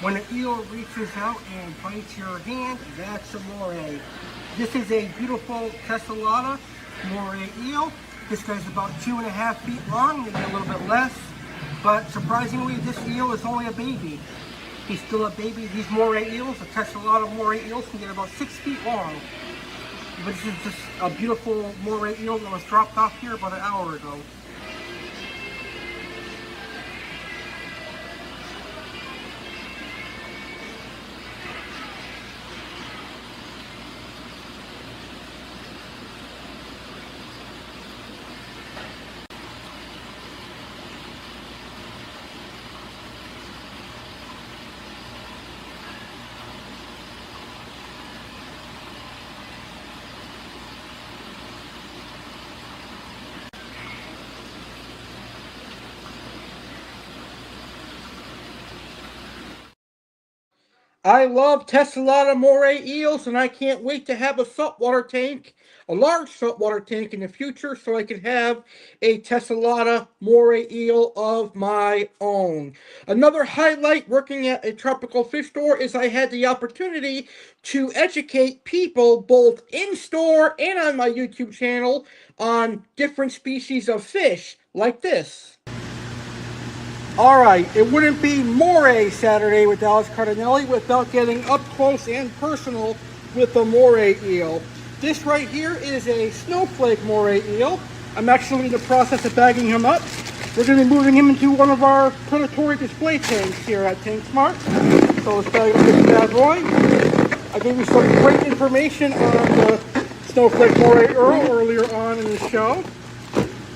A: When an eel reaches out and bites your hand, that's a moray. This is a beautiful tessellata moray eel. This guy's about 2.5 feet long, maybe a little bit less. But surprisingly, this eel is only a baby. He's still a baby. These moray eels, the tessellata moray eels, can get about 6 feet long. But this is just a beautiful moray eel that was dropped off here about an hour ago. I love tessellata moray eels, and I can't wait to have a saltwater tank, a large saltwater tank in the future, so I can have a tessellata moray eel of my own. Another highlight working at a tropical fish store is I had the opportunity to educate people both in store and on my YouTube channel on different species of fish like this. Alright, it wouldn't be Moray Saturday with Alex Cardinale without getting up close and personal with the moray eel. This right here is a snowflake moray eel. I'm actually in the process of bagging him up. We're going to be moving him into one of our predatory display tanks here at Tank Smart. So let's bag up this bad boy. I gave you some great information on the snowflake moray eel earlier on in the show.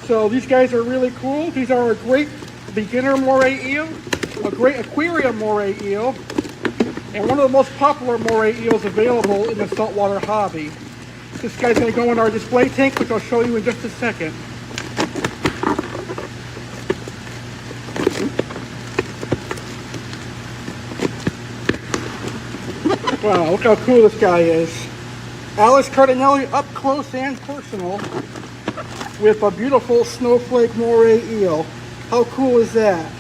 A: So these guys are really cool. These are a great beginner moray eel, a great aquarium moray eel, and one of the most popular moray eels available in the saltwater hobby. This guy's going to go in our display tank, which I'll show you in just a second. Wow, look how cool this guy is. Alex Cardinale up close and personal with a beautiful snowflake moray eel. How cool is that?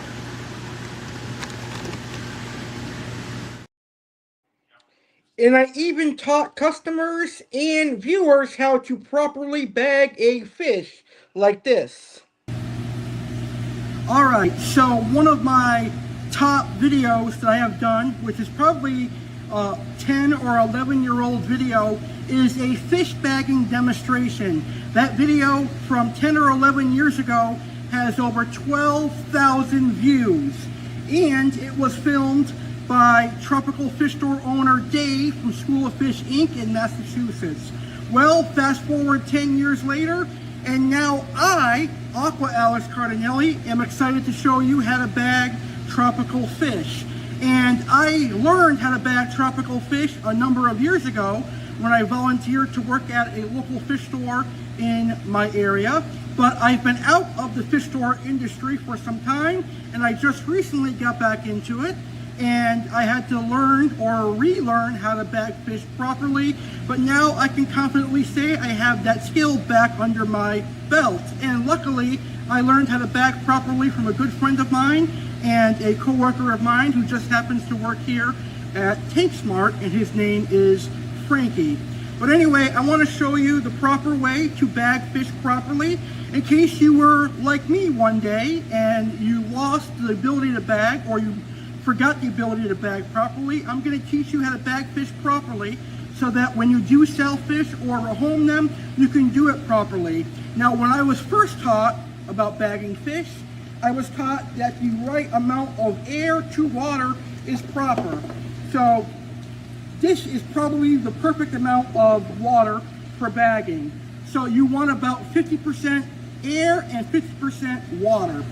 A: And I even taught customers and viewers how to properly bag a fish like this. Alright, so one of my top videos that I have done, which is probably a 10 or 11-year-old video, is a fish bagging demonstration. That video from 10 or 11 years ago has over 12,000 views, and it was filmed by tropical fish store owner Dave from School of Fish Inc. in Massachusetts. Well, fast forward 10 years later, and now I, Aqua Alex Cardinale, am excited to show you how to bag tropical fish. And I learned how to bag tropical fish a number of years ago when I volunteered to work at a local fish store in my area. But I've been out of the fish store industry for some time, and I just recently got back into it. And I had to learn or relearn how to bag fish properly, but now I can confidently say I have that skill back under my belt. And luckily, I learned how to bag properly from a good friend of mine and a co-worker of mine who just happens to work here at Tank Smart, and his name is Frankie. But anyway, I want to show you the proper way to bag fish properly in case you were like me one day and you lost the ability to bag, or you forgot the ability to bag properly. I'm going to teach you how to bag fish properly so that when you do sell fish or rehome them, you can do it properly. Now, when I was first taught about bagging fish, I was taught that the right amount of air to water is proper. So this is probably the perfect amount of water for bagging. So you want about 50% air and 50% water.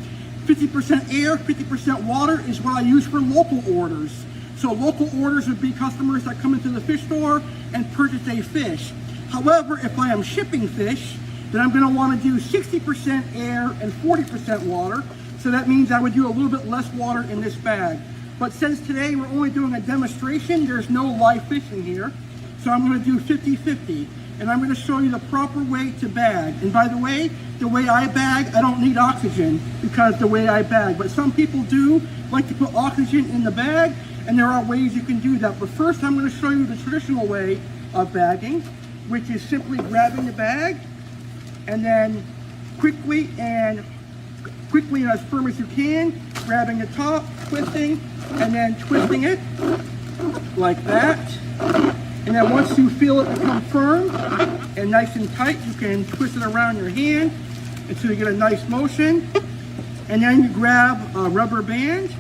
A: 50% air, 50% water is what I use for local orders. So local orders would be customers that come into the fish store and purchase a fish. However, if I am shipping fish, then I'm going to want to do 60% air and 40% water. So that means I would do a little bit less water in this bag. But since today we're only doing a demonstration, there's no live fish in here. So I'm going to do 50-50. And I'm going to show you the proper way to bag. And by the way I bag, I don't need oxygen because the way I bag. But some people do like to put oxygen in the bag, and there are ways you can do that. But first I'm going to show you the traditional way of bagging, which is simply grabbing the bag and then quickly and as firm as you can, grabbing the top, twisting, and then twisting it like that. And then once you feel it become firm and nice and tight, you can twist it around your hand until you get a nice motion. And then you grab a rubber band.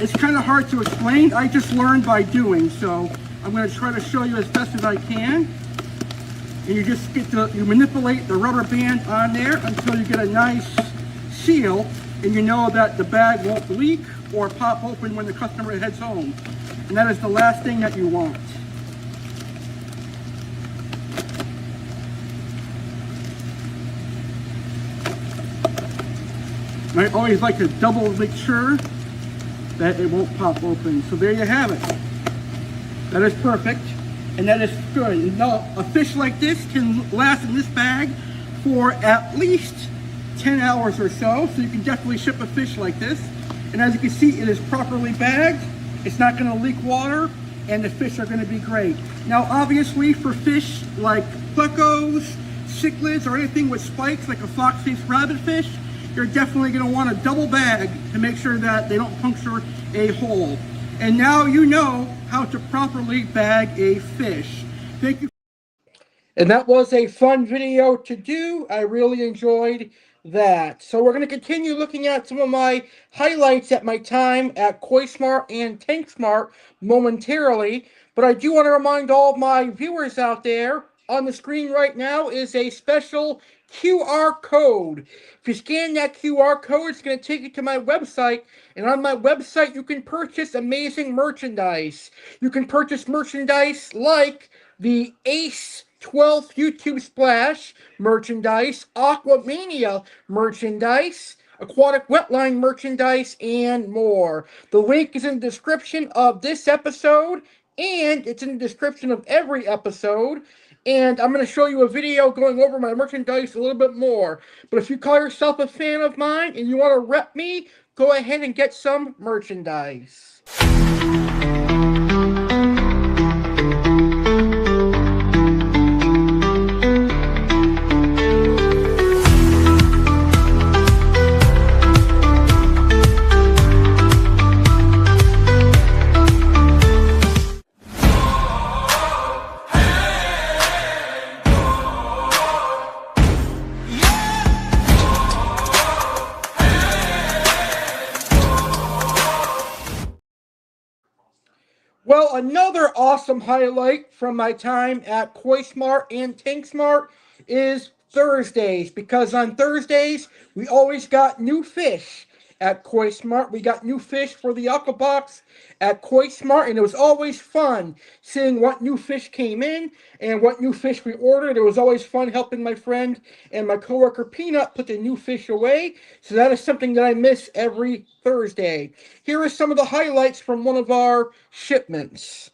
A: It's kind of hard to explain. I just learned by doing, so I'm going to try to show you as best as I can. And you just you manipulate the rubber band on there until you get a nice seal, and you know that the bag won't leak or pop open when the customer heads home. And that is the last thing that you want. And I always like to double make sure that it won't pop open. So there you have it. That is perfect, and that is good. Now, a fish like this can last in this bag for at least 10 hours or so you can definitely ship a fish like this. And as you can see, it is properly bagged. It's not going to leak water, and the fish are going to be great. Now, obviously, for fish like plecos, cichlids, or anything with spikes like a fox-faced rabbitfish, you're definitely going to want a double bag to make sure that they don't puncture a hole. And now you know how to properly bag a fish. Thank you. And that was a fun video to do. I really enjoyed that. So we're going to continue looking at some of my highlights at my time at Koi Smart and Tank Smart momentarily. But I do want to remind all of my viewers out there, on the screen right now is a special QR code. If you scan that QR code, it's going to take you to my website, and on my website you can purchase amazing merchandise. You can purchase merchandise like the A.C.E 12th YouTube Splash merchandise, Aquamania merchandise, Aquatic Wetline merchandise, and more. The link is in the description of this episode, and it's in the description of every episode. And I'm going to show you a video going over my merchandise a little bit more. But if you call yourself a fan of mine and you want to rep me, go ahead and get some merchandise. Well, another awesome highlight from my time at Koi Smart and Tank Smart is Thursdays, because on Thursdays we always got new fish at Koi Smart. We got new fish for the Aqua Box at Koi Smart, and it was always fun seeing what new fish came in and what new fish we ordered. It was always fun helping my friend and my coworker Peanut put the new fish away. So that is something that I miss every Thursday. Here are some of the highlights from one of our shipments.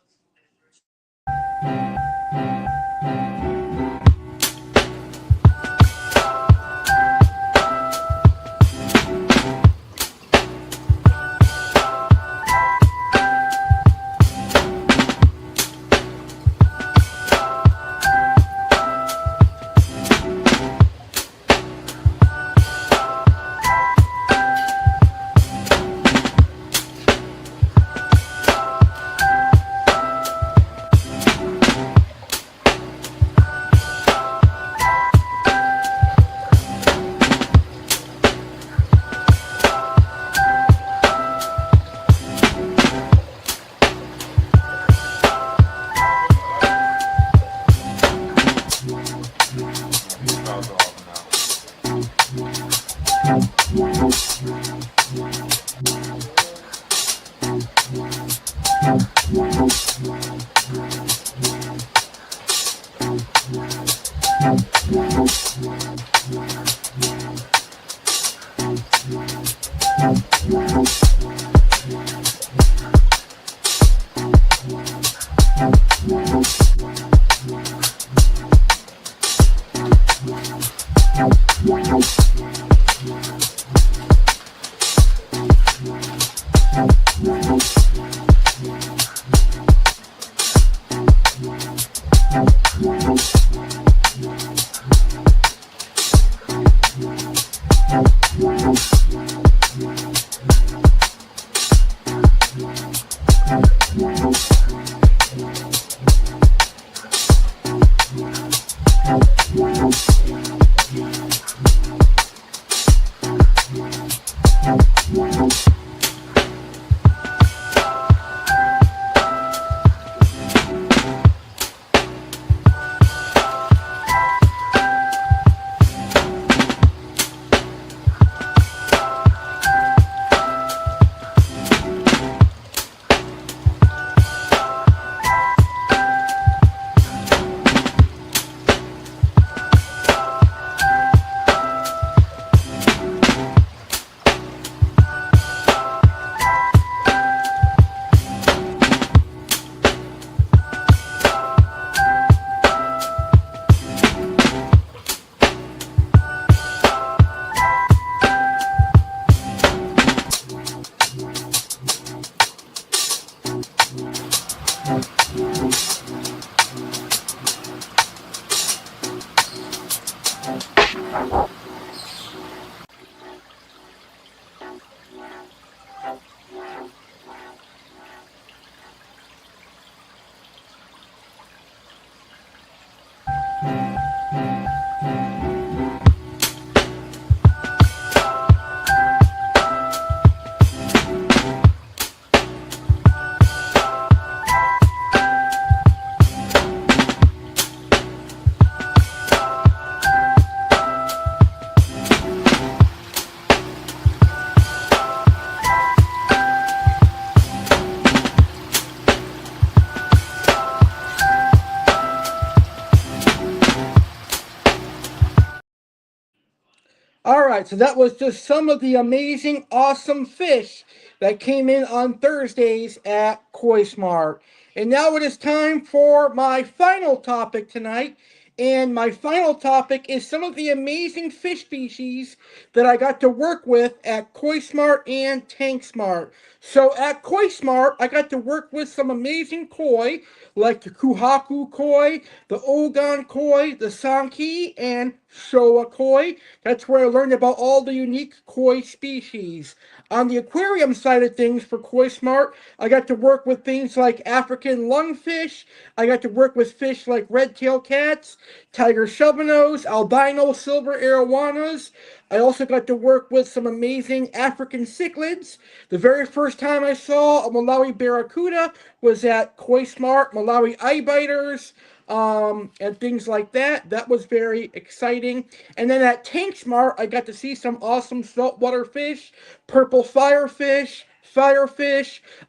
A: All right, so that was just some of the amazing, awesome fish that came in on Thursdays at Koi Smart. And now it is time for my final topic tonight. And my final topic is some of the amazing fish species that I got to work with at Koi Smart and Tank Smart. So at Koi Smart, I got to work with some amazing koi, like the Kuhaku koi, the Ogon koi, the Sanki, and Showa koi. That's where I learned about all the unique koi species. On the aquarium side of things for Koi Smart, I got to work with things like African lungfish. I got to work with fish like red-tailed cats, tiger shovelnose, albino silver arowanas, I also got to work with some amazing African cichlids. The very first time I saw a Malawi barracuda was at Koi Smart, Malawi eye biters, and things like that. That was very exciting. And then at Tank Smart, I got to see some awesome saltwater fish, purple firefish,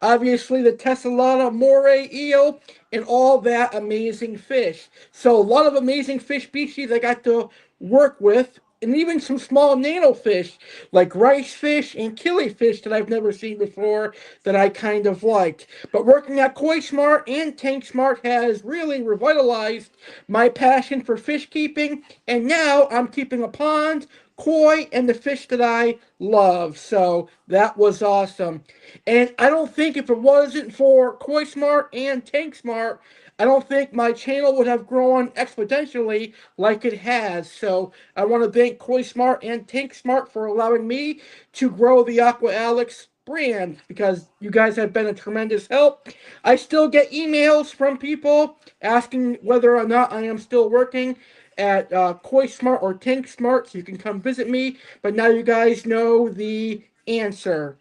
A: obviously the Tessellata moray eel, and all that amazing fish. So a lot of amazing fish species I got to work with, and even some small nano fish like rice fish and killifish that I've never seen before that I kind of liked. But working at Koi Smart and Tank Smart has really revitalized my passion for fish keeping, and now I'm keeping a pond, koi, and the fish that I love. So that was awesome. And I don't think if it wasn't for Koi Smart and Tank Smart, I don't think my channel would have grown exponentially like it has. So I want to thank Koi Smart and Tank Smart for allowing me to grow the Aqua Alex brand, because you guys have been a tremendous help. I still get emails from people asking whether or not I am still working at Koi Smart or Tank Smart, so you can come visit me. But now you guys know the answer.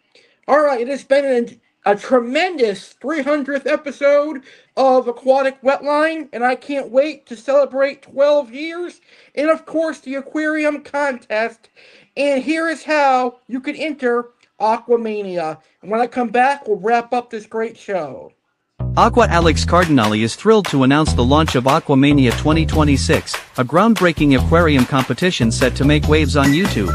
A: All right, it has been a tremendous 300th episode of Aquatic Wetline, and I can't wait to celebrate 12 years, and of course the Aquarium contest. And here is how you can enter Aquamania. And when I come back, we'll wrap up this great show.
D: Aqua Alex Cardinale is thrilled to announce the launch of Aquamania 2026, a groundbreaking aquarium competition set to make waves on YouTube.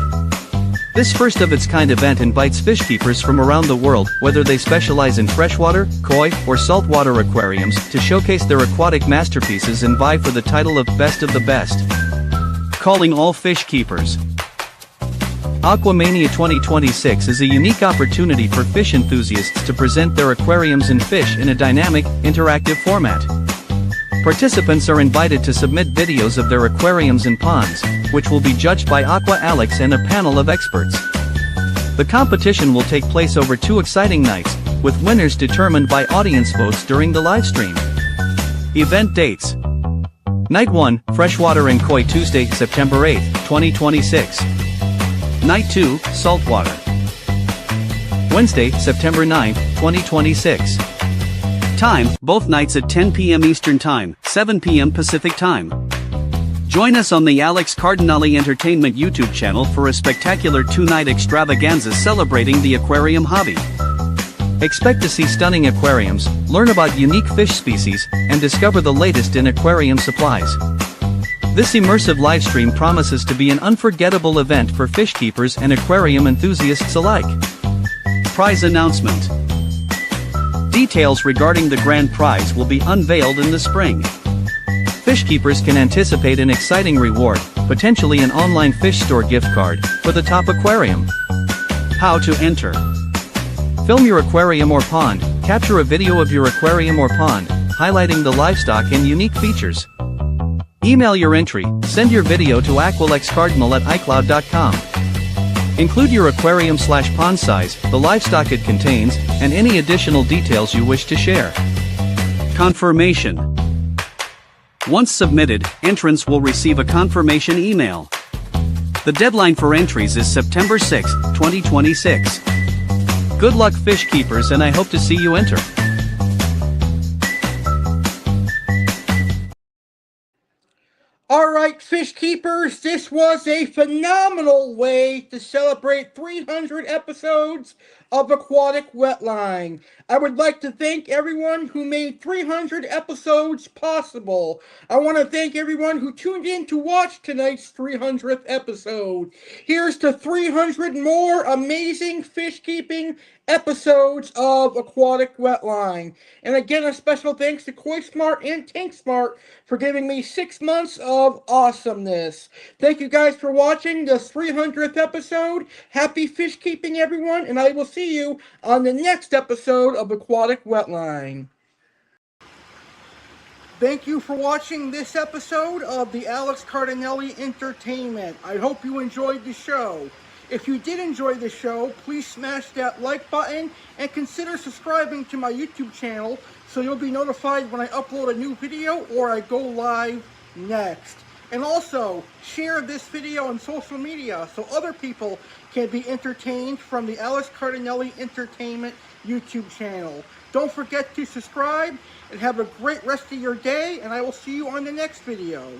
D: This first-of-its-kind event invites fish keepers from around the world, whether they specialize in freshwater, koi, or saltwater aquariums, to showcase their aquatic masterpieces and vie for the title of Best of the Best. Calling all fish keepers. Aquamania 2026 is a unique opportunity for fish enthusiasts to present their aquariums and fish in a dynamic, interactive format. Participants are invited to submit videos of their aquariums and ponds, which will be judged by Aqua Alex and a panel of experts. The competition will take place over 2 exciting nights, with winners determined by audience votes during the livestream. Event dates. Night 1, Freshwater and Koi, Tuesday, September 8, 2026. Night 2, Saltwater. Wednesday, September 9, 2026. Time, both nights at 10 p.m. Eastern Time, 7 p.m. Pacific Time. Join us on the Alex Cardinale Entertainment YouTube channel for a spectacular 2-night extravaganza celebrating the aquarium hobby. Expect to see stunning aquariums, learn about unique fish species, and discover the latest in aquarium supplies. This immersive livestream promises to be an unforgettable event for fish keepers and aquarium enthusiasts alike. Prize announcement. Details regarding the grand prize will be unveiled in the spring. Fish keepers can anticipate an exciting reward, potentially an online fish store gift card, for the top aquarium. How to enter. Film your aquarium or pond, capture a video of your aquarium or pond, highlighting the livestock and unique features. Email your entry, send your video to aqualexcardinale@icloud.com. Include your aquarium/pond size, the livestock it contains, and any additional details you wish to share. Confirmation. Once submitted, entrants will receive a confirmation email. The deadline for entries is September 6, 2026. Good luck, fish keepers, and I hope to see you enter.
A: Alright, fish keepers, this was a phenomenal way to celebrate 300 episodes of Aquatic Wetline. I would like to thank everyone who made 300 episodes possible. I want to thank everyone who tuned in to watch tonight's 300th episode. Here's to 300 more amazing fish keeping episodes of Aquatic Wetline. And again, a special thanks to Koi Smart and Tank Smart for giving me 6 months of awesomeness. Thank you guys for watching this 300th episode. Happy fish keeping, everyone, and I will see you on the next episode of Aquatic Wetline. Thank you for watching this episode of the Alex Cardinale Entertainment. I hope you enjoyed the show. If you did enjoy the show, please smash that like button and consider subscribing to my YouTube channel so you'll be notified when I upload a new video or I go live next. And also, share this video on social media so other people can be entertained from the Alex Cardinale Entertainment YouTube channel. Don't forget to subscribe and have a great rest of your day, and I will see you on the next video.